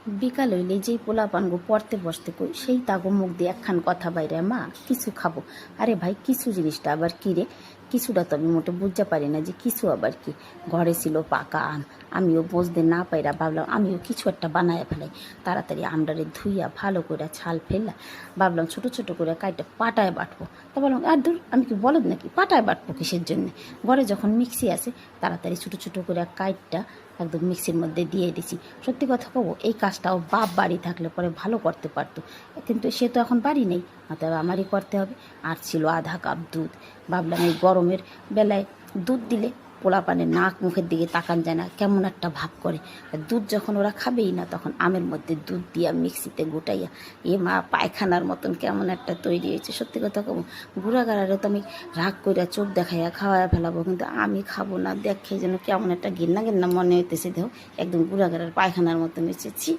বিকাল হইলে যেই পোলাপানগো পড়তে বসতে কই সেই তাগো মুখ দিয়ে একখান কথা বাইরে, মা কিছু খাবো। আরে ভাই কিছু জিনিসটা আবার কি রে? কিছুটা তো আমি মোটে বুঝতে পারি না যে কিছু আবার কি। ঘরে ছিল পাকা আম, আমিও বুঝতে না পাইরা ভাবলাম আমিও কিছু একটা বানায় ফেলাই। তাড়াতাড়ি আমডারে ধুইয়া ভালো করে ছাল ফেললা, ভাবলাম ছোটো ছোটো করে কাইটা পাটায় বাটবো। তা বললাম আর দূর, আমি কি বলদ নাকি, পাটায় বাটবো কিসের জন্যে? ঘরে যখন মিক্সি আছে তাড়াতাড়ি ছোটো ছোটো করে কাইটটা একদম মিক্সির মধ্যে দিয়ে দিছি। সত্যি কথা কব, এই কাজটাও বাপ বাড়ি থাকলে পরে ভালো করতে পারতো, কিন্তু সে তো এখন বাড়ি নেই, অতএব আমারই করতে হবে। আর ছিল আধা কাপ দুধ। ভাবলাম এই গরমের বেলায় দুধ দিলে পোলাপানের নাক মুখের দিকে তাকান যায় না, কেমন একটা ভাব করে। দুধ যখন ওরা খাবেই না তখন আমের মধ্যে দুধ দিয়া মিক্সিতে গোটাইয়া এ মা পায়খানার মতন কেমন একটা তৈরি হয়েছে। সত্যি কথা কব, গুঁড়াগাড়ারে তো আমি রাগ কইরা চোখ দেখাইয়া খাওয়াইয়া ফেলাবো, কিন্তু আমি খাবো না। দেখে যেন কেমন একটা ঘেন্না ঘেন্না মনে হইতেছে, দেহ একদম গুঁড়াগাড়ার পায়খানার মতন হয়েছে। ছি।